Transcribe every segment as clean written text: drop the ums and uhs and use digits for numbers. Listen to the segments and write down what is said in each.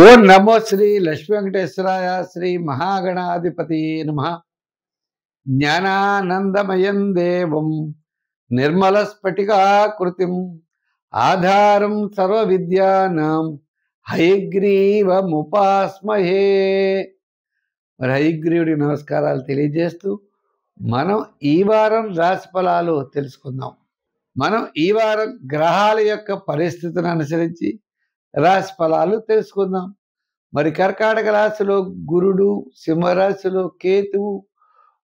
ఓం నమో శ్రీ లక్ష్మీ వెంకటేశ్వరాయ శ్రీ మహాగణాధిపతి నమ. జ్ఞానానందమయం దేవం నిర్మల స్ఫటికాకృతిం ఆధారం సర్వ విద్యానాం హయగ్రీవముపాస్మహే. మరి హయగ్రీవుడికి నమస్కారాలు తెలియజేస్తూ మనం ఈ వారం రాశి ఫలాలు తెలుసుకుందాం. మనం ఈ వారం గ్రహాల యొక్క పరిస్థితిని అనుసరించి రాశి ఫలాలు తెలుసుకుందాం. మరి కర్కాటక రాశిలో గురుడు, సింహరాశిలో కేతువు,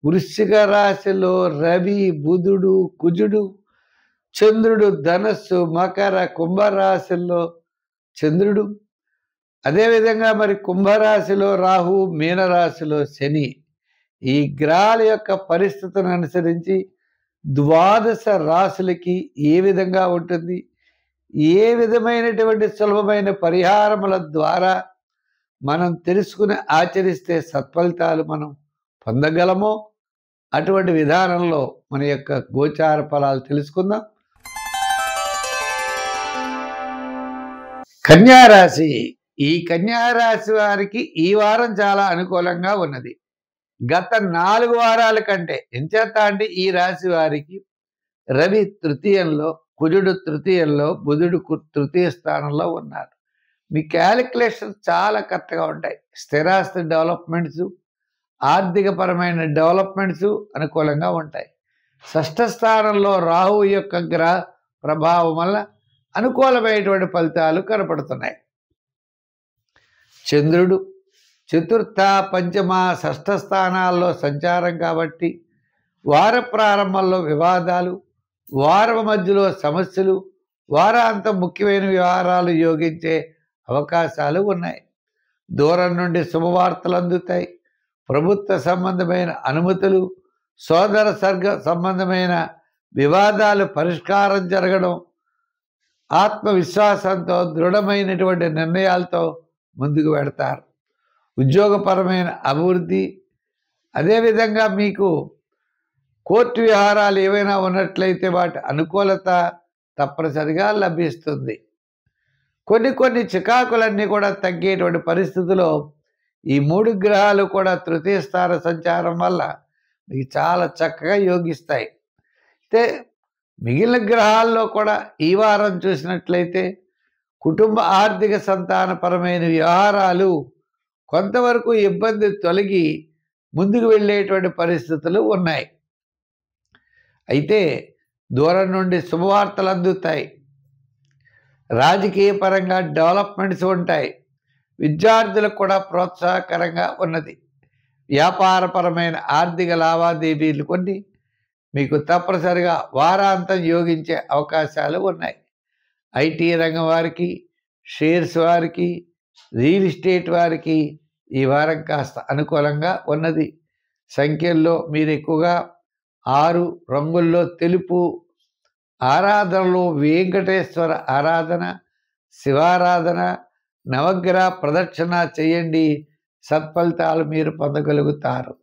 వృశ్చిక రాశిలో రవి, బుధుడు, కుజుడు, చంద్రుడు ధనస్సు, మకర, కుంభరాశిలో చంద్రుడు, అదేవిధంగా మరి కుంభరాశిలో రాహు, మీనరాశిలో శని. ఈ గ్రహాల యొక్క పరిస్థితిని అనుసరించి ద్వాదశ రాశులకి ఏ విధంగా ఉంటుంది, ఏ విధమైనటువంటి సులభమైన పరిహారముల ద్వారా మనం తెలుసుకుని ఆచరిస్తే సత్ఫలితాలు మనం పొందగలమో అటువంటి విధానంలో మన యొక్క గోచార ఫలాలు తెలుసుకుందాం. కన్యారాశి. ఈ కన్యారాశి వారికి ఈ వారం చాలా అనుకూలంగా ఉన్నది. గత 4 వారాల కంటే ఎంచేత అంటే ఈ రాశి వారికి రవి తృతీయంలో, కుజుడు తృతీయంలో, బుధుడు తృతీయ స్థానంలో ఉన్నారు. మీ క్యాలిక్యులేషన్ చాలా కరెక్ట్గా ఉంటాయి. స్థిరాస్తి డెవలప్మెంట్స్, ఆర్థికపరమైన డెవలప్మెంట్స్ అనుకూలంగా ఉంటాయి. షష్ఠ స్థానంలో రాహువు యొక్క గ్రహ ప్రభావం వల్ల అనుకూలమైనటువంటి ఫలితాలు కనపడుతున్నాయి. చంద్రుడు చతుర్థ, పంచమ, షష్ఠ స్థానాల్లో సంచారం కాబట్టి వార ప్రారంభంలో వివాదాలు, వారం మధ్యలో సమస్యలు, వారాంతం ముఖ్యమైన వ్యవహారాలు యోగించే అవకాశాలు ఉన్నాయి. దూరం నుండి శుభవార్తలు అందుతాయి. ప్రభుత్వ సంబంధమైన అనుమతులు, సోదర సంబంధమైన వివాదాలు పరిష్కారం జరగడం, ఆత్మవిశ్వాసంతో దృఢమైనటువంటి నిర్ణయాలతో ముందుకు వెడతారు. ఉద్యోగపరమైన అభివృద్ధి, అదేవిధంగా మీకు కోర్టు వ్యవహారాలు ఏవైనా ఉన్నట్లయితే వాటి అనుకూలత తప్పనిసరిగా లభిస్తుంది. కొన్ని చికాకులన్నీ కూడా తగ్గేటువంటి పరిస్థితిలో ఈ 3 గ్రహాలు కూడా తృతీయ స్థాన సంచారం వల్ల మీకు చాలా చక్కగా యోగిస్తాయి. అయితే మిగిలిన గ్రహాల్లో కూడా ఈ వారం చూసినట్లయితే కుటుంబ ఆర్థిక సంతానపరమైన వ్యవహారాలు కొంతవరకు ఇబ్బంది తొలగి ముందుకు వెళ్ళేటువంటి పరిస్థితులు ఉన్నాయి. అయితే దూరం నుండి శుభవార్తలు అందుతాయి. రాజకీయ పరంగా డెవలప్మెంట్స్ ఉంటాయి. విద్యార్థులకు కూడా ప్రోత్సాహకరంగా ఉన్నది. వ్యాపారపరమైన ఆర్థిక లావాదేవీలు కొన్ని మీకు తప్పనిసరిగా వారాంతం యోగించే అవకాశాలు ఉన్నాయి. ఐటీ రంగం వారికి, షేర్స్ వారికి, రియల్ ఎస్టేట్ వారికి ఈ వారం కాస్త అనుకూలంగా ఉన్నది. సంఖ్యల్లో మీరు ఎక్కువగా 6, రంగుల్లో తెలుపు, ఆరాధనలో వెంకటేశ్వర ఆరాధన, శివారాధన, నవగ్రహ ప్రదక్షిణ చేయండి. సత్ఫలితాలు మీరు పొందగలుగుతారు.